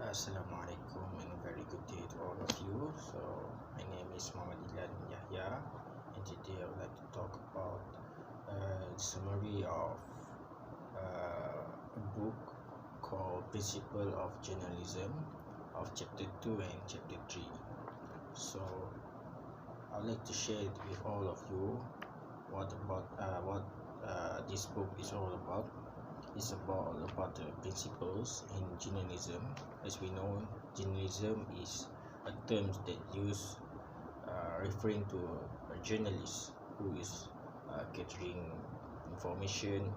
Assalamualaikum and a very good day to all of you. So my name is Muhammad Ilan Yahya, and today I would like to talk about a summary of a book called Principle of Journalism of Chapter 2 and Chapter 3. So I would like to share it with all of you what this book is all about. It's about the principles in journalism. As we know, journalism is a term that used referring to a journalist who is gathering information,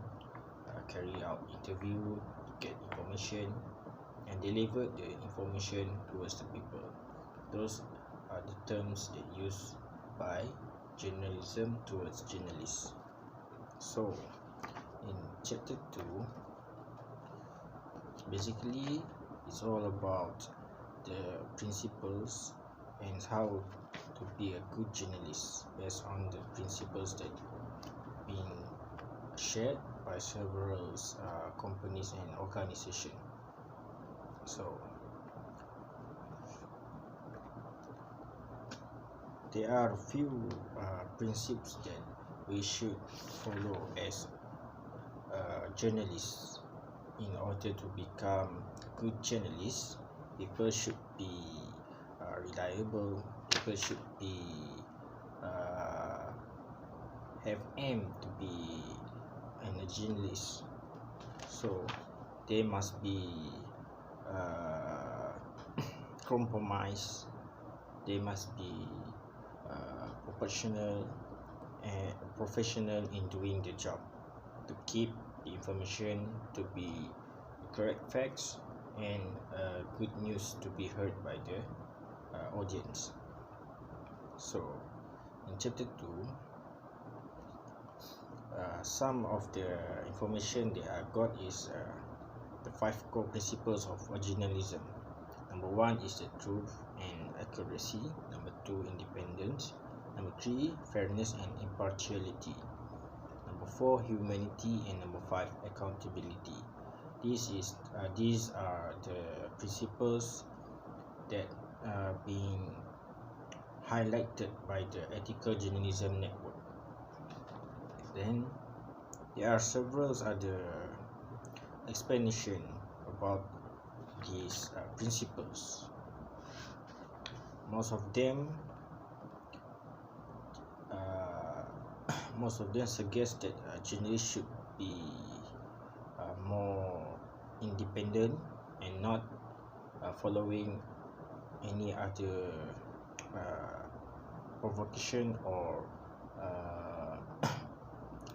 carry out interview to get information, and deliver the information towards the people. Those are the terms that used by journalism towards journalists. So in chapter 2, basically it's all about the principles and how to be a good journalist based on the principles that being shared by several companies and organizations. So there are a few principles that we should follow as journalists. In order to become good journalists, people should be reliable. People should be have aim to be a journalist. So they must be compromise. They must be proportional and professional in doing the job, to keep the information to be correct facts and good news to be heard by the audience. So in chapter 2, some of the information that I got is the 5 core principles of journalism. Number 1 is the truth and accuracy. Number 2, independence. Number 3, fairness and impartiality. Number 4, humanity, and number 5, accountability. These are the principles that are being highlighted by the Ethical Journalism Network. Then there are several other explanation about these principles. Most of them suggest that journalists should be more independent and not following any other provocation or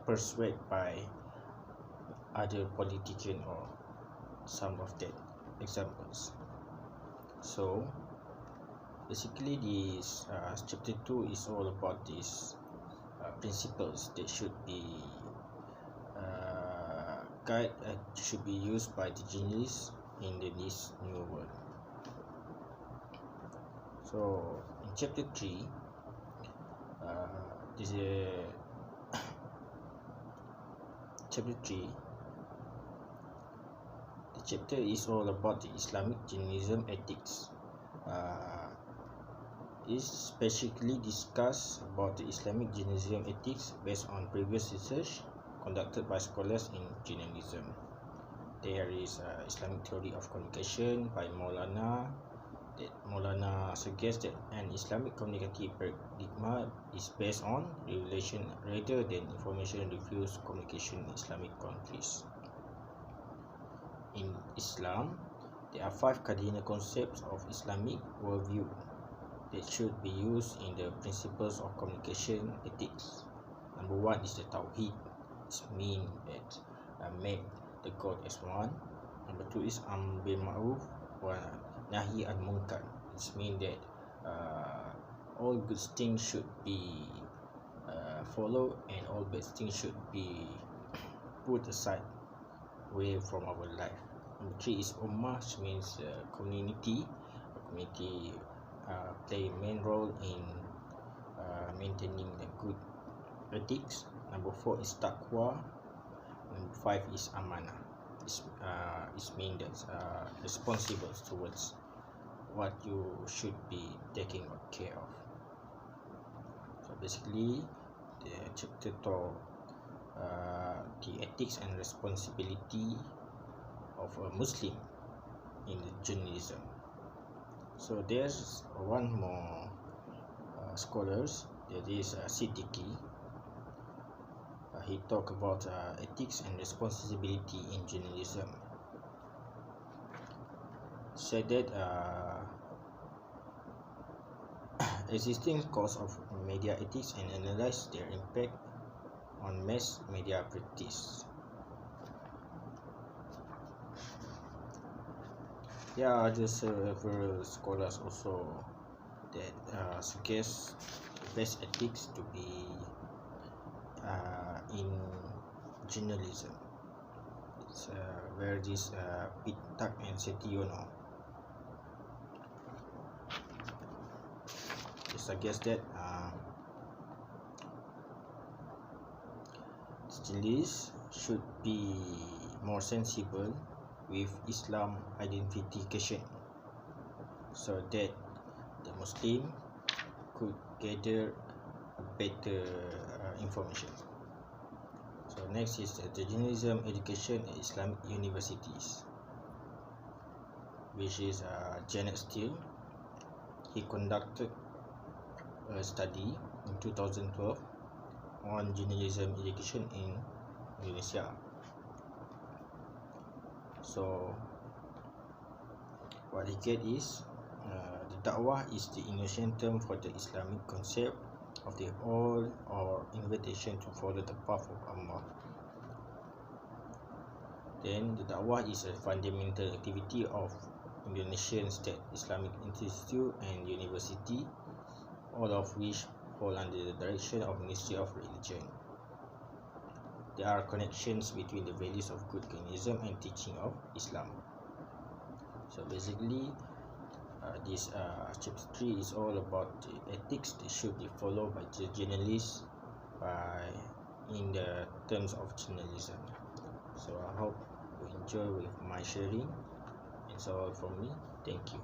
persuade by other politician or some of that examples. So basically this chapter 2 is all about these principles that should be should be used by the journalists in this new world. So in chapter 3, the chapter is all about the Islamic journalism ethics. It specifically discuss about the Islamic journalism ethics based on previous research conducted by scholars in journalism. There is Islamic theory of communication by Maulana. That Maulana suggests that an Islamic communicative paradigm is based on revelation rather than information-refused communication in Islamic countries. In Islam, there are 5 cardinal concepts of Islamic worldview that should be used in the principles of communication ethics. Number 1 is the Tawheed. It means that make the God as one. Number 2 is Amr bil Ma'ruf wa Nahi an Munkar. It means that all good things should be followed and all bad things should be put aside away from our life. Number 3 is Ummah, which means community. A community play a main role in maintaining the good ethics. Number 4 is Taqwa. Number 5 is Amanah. is mean that responsible towards what you should be taking care of. So basically, the chapter talk the ethics and responsibility of a Muslim in the journalism. So there's one more scholars, that is Siddiqui. He talk about ethics and responsibility in journalism. Said that existing cause of media ethics and analyze their impact on mass media practice. There are several scholars also that suggest best ethics to be in journalism. It's where this Pitak and Setiono they suggest that journalists should be more sensible with Islam identification, so that the Muslim could gather better information. So next is the journalism education at Islamic universities, which is Janet Steele. He conducted a study in 2012 on journalism education in Indonesia. So what he get is the da'wah is the Indonesian term for the Islamic concept of the all or invitation to follow the path of Allah. Then the da'wah is a fundamental activity of Indonesian State Islamic Institute and University, all of which fall under the direction of Ministry of Religion. There are connections between the values of good journalism and teaching of Islam. So basically, this chapter 3 is all about the ethics that should be followed by the journalists in the terms of journalism. So I hope you enjoy with my sharing. It's all from me. Thank you.